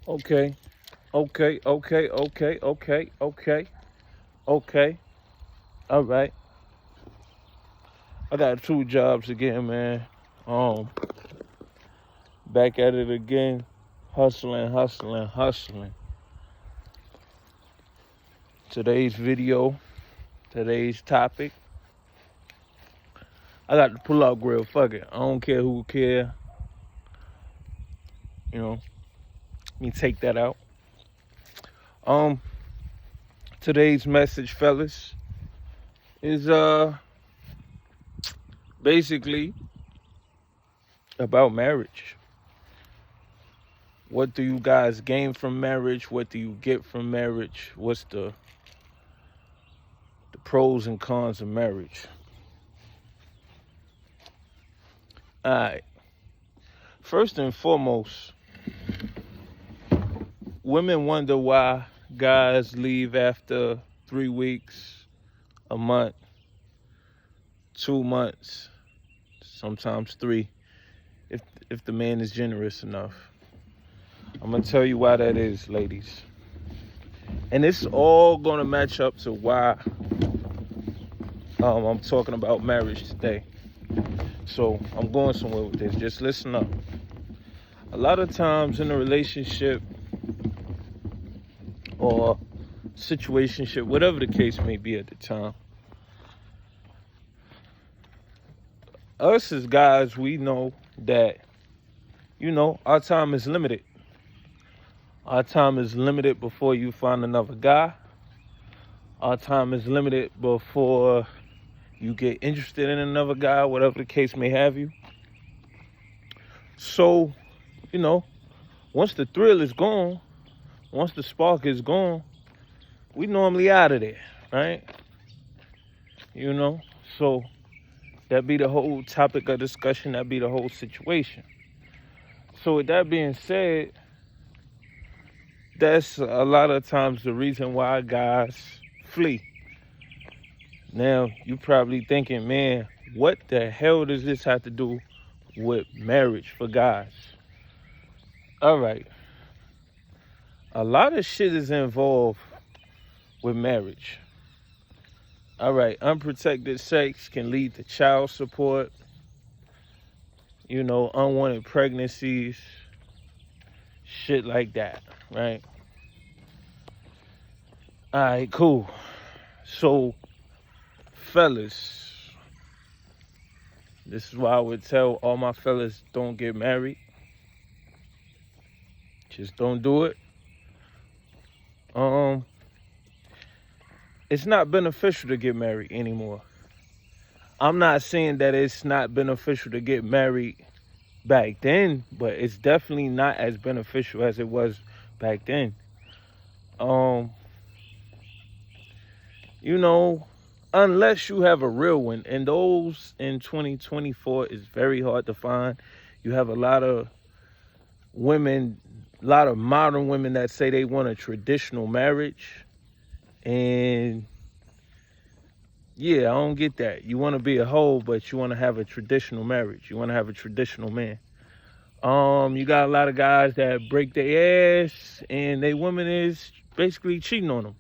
Okay, okay, okay, okay, okay, okay, okay. All right. I got two jobs again, man. Um, Back at it again. Hustling, hustling, hustling. Today's video, today's topic. I got the pull-out grill. Fuck it. I don't care who care. You know, let me take that out. Um, Today's message, fellas, is basically about marriage. What do you guys gain from marriage? What do you get from marriage? What's the pros and cons of marriage? All right. First and foremost, women wonder why guys leave after 3 weeks, a month, 2 months, sometimes three, if the man is generous enough. I'm gonna tell you why that is, ladies. And it's all gonna match up to why I'm talking about marriage today. So I'm going somewhere with this. Just listen up. A lot of times in a relationship or situationship, whatever the case may be at the time, us as guys, we know that, our time is limited. Our time is limited before you find another guy. Our time is limited before you get interested in another guy, whatever the case may have you. So, once the thrill is gone, once the spark is gone, we normally out of there, right? So that be the whole topic of discussion, that be the whole situation. So with that being said, that's a lot of times the reason why guys flee. Now, you probably thinking, man, what the hell does this have to do with marriage for guys? All right. A lot of shit is involved with marriage. All right. Unprotected sex can lead to child support, unwanted pregnancies, shit like that, right? All right, cool. So, fellas, this is why I would tell all my fellas, don't get married. Just don't do it. It's not beneficial to get married anymore. I'm not saying that it's not beneficial to get married back then, but it's definitely not as beneficial as it was back then. Unless you have a real one, and those in 2024 is very hard to find. You have a lot of women, a lot of modern women that say they want a traditional marriage. And yeah, I don't get that. You want to be a hoe, but you want to have a traditional marriage. You want to have a traditional man. You got a lot of guys that break their ass and they woman is basically cheating on them.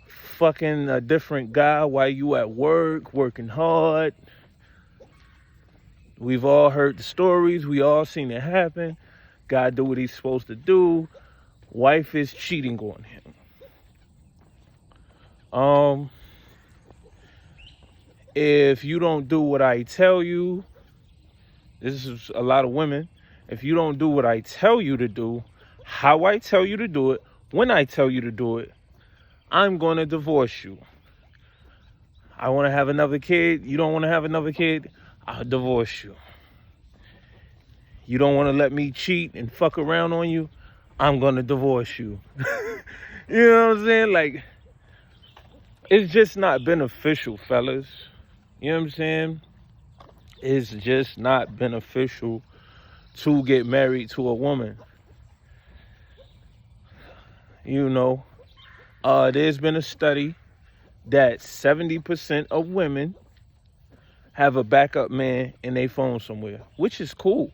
Fucking a different guy while you at work, working hard. We've all heard the stories. We all seen it happen. Guy do what he's supposed to do. Wife is cheating on him. If you don't do what I tell you, this is a lot of women. If you don't do what I tell you to do, how I tell you to do it, when I tell you to do it, I'm going to divorce you. I want to have another kid. You don't want to have another kid. I'll divorce you. You don't want to let me cheat and fuck around on you. I'm going to divorce you. You know what I'm saying? Like, it's just not beneficial, fellas. You know what I'm saying? It's just not beneficial to get married to a woman. There's been a study that 70% of women have a backup man in their phone somewhere, which is cool.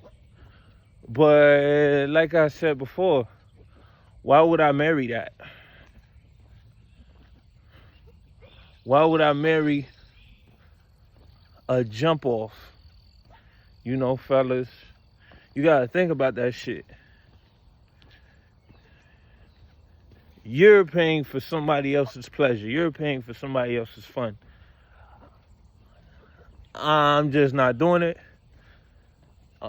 But like I said before, why would I marry that? Why would I marry a jump off? You know, fellas, you gotta think about that shit. You're paying for somebody else's pleasure. You're paying for somebody else's fun. I'm just not doing it.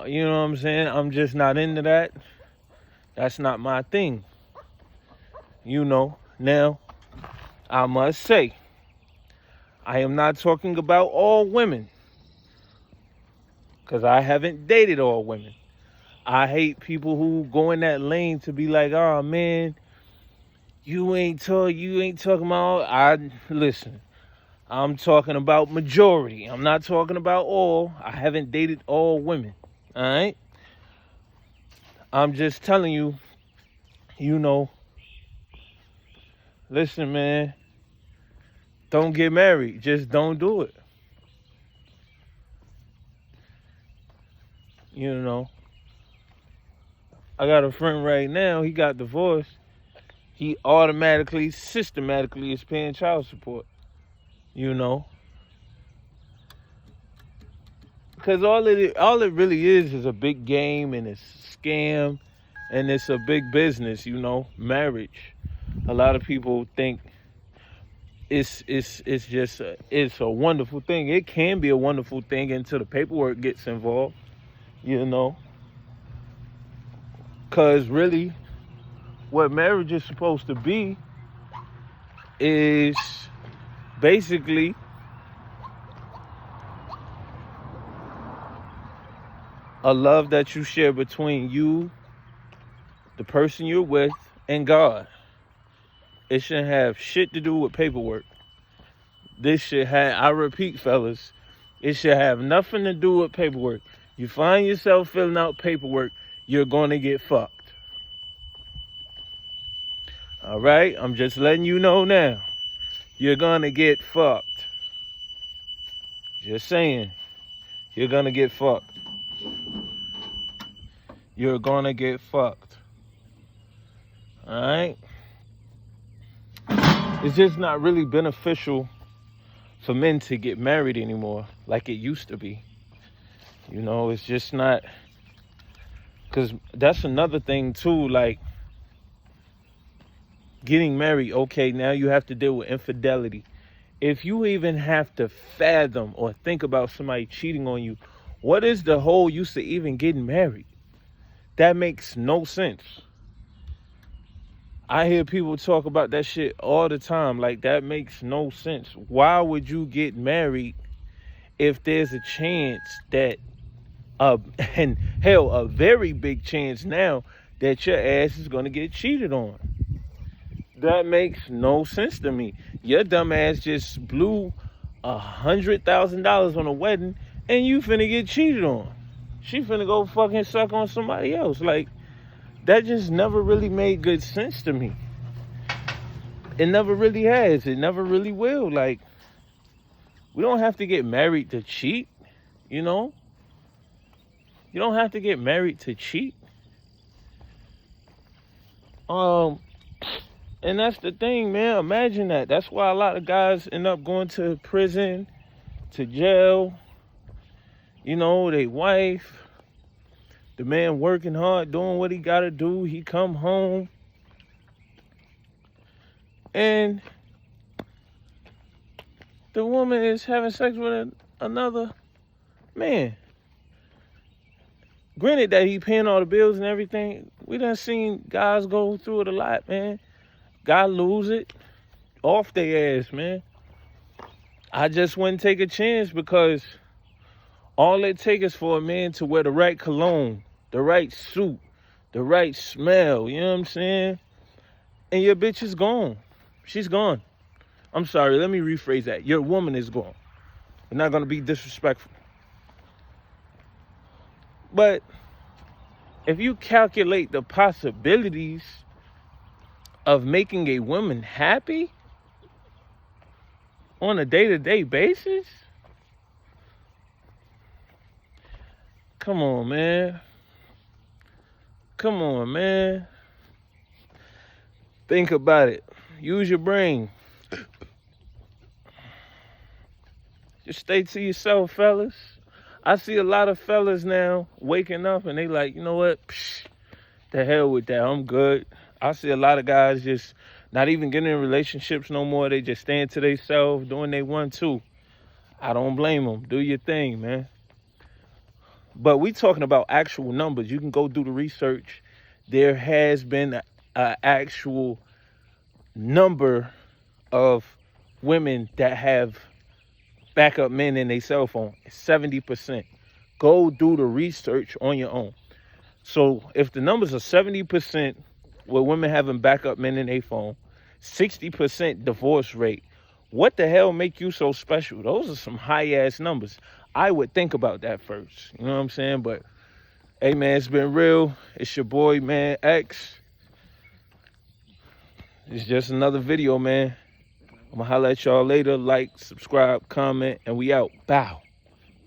You know what I'm saying? I'm just not into that. That's not my thing. You know, now, I must say, I am not talking about all women, because I haven't dated all women. I hate people who go in that lane to be like, oh man, you ain't talking about. Listen, I'm talking about majority. I'm not talking about all. I haven't dated all women. All right? I'm just telling you, you know, listen, man, don't get married. Just don't do it. You know, I got a friend right now, he got divorced. He systematically is paying child support. You know, because all it really is a big game, and it's a scam, and it's a big business. You know, marriage. A lot of people think it's just it's a wonderful thing. It can be a wonderful thing until the paperwork gets involved. You know, because really, what marriage is supposed to be is basically a love that you share between you, the person you're with, and God. It shouldn't have shit to do with paperwork. I repeat, fellas, it should have nothing to do with paperwork. You find yourself filling out paperwork, you're going to get fucked. All right? I'm just letting you know now. You're going to get fucked. Just saying. You're going to get fucked. You're going to get fucked. All right? It's just not really beneficial for men to get married anymore like it used to be. You know, it's just not. Because that's another thing too, like getting married, okay, now you have to deal with infidelity. If you even have to fathom or think about somebody cheating on you, what is the whole use of even getting married? That makes no sense. I hear people talk about that shit all the time. Like, that makes no sense. Why would you get married if there's a chance that, and hell, a very big chance now that your ass is going to get cheated on? That makes no sense to me. Your dumb ass just blew $100,000 on a wedding and you finna get cheated on. She finna go fucking suck on somebody else. Like, that just never really made good sense to me. It never really has. It never really will. Like, we don't have to get married to cheat, you know? You don't have to get married to cheat. And that's the thing, man. Imagine that. That's why a lot of guys end up going to prison, to jail. You know, they wife, the man working hard, doing what he gotta do. He come home and the woman is having sex with another man. Granted that he paying all the bills and everything. We done seen guys go through it a lot, man. Guy lose it off their ass, man. I just wouldn't take a chance because all it takes is for a man to wear the right cologne, the right suit, the right smell, you know what I'm saying? And your bitch is gone. She's gone. I'm sorry, let me rephrase that. Your woman is gone. We're not going to be disrespectful. But if you calculate the possibilities of making a woman happy on a day-to-day basis, come on, man. Come on, man. Think about it. Use your brain. Just stay to yourself, fellas. I see a lot of fellas now waking up and they like, you know what? Psh, the hell with that. I'm good. I see a lot of guys just not even getting in relationships no more. They just staying to themselves, doing they want to. I don't blame them. Do your thing, man. But we talking about actual numbers. You can go do the research. There has been an actual number of women that have backup men in their cell phone. 70%. Go do the research on your own. So if the numbers are 70% with women having backup men in their phone, 60% divorce rate, what the hell make you so special? Those are some high ass numbers. I would think about that first. You know what I'm saying? But hey man, it's been real. It's your boy, man, X. It's just another video, man. I'm gonna holler at y'all later. Like, subscribe, comment, and we out. Bow.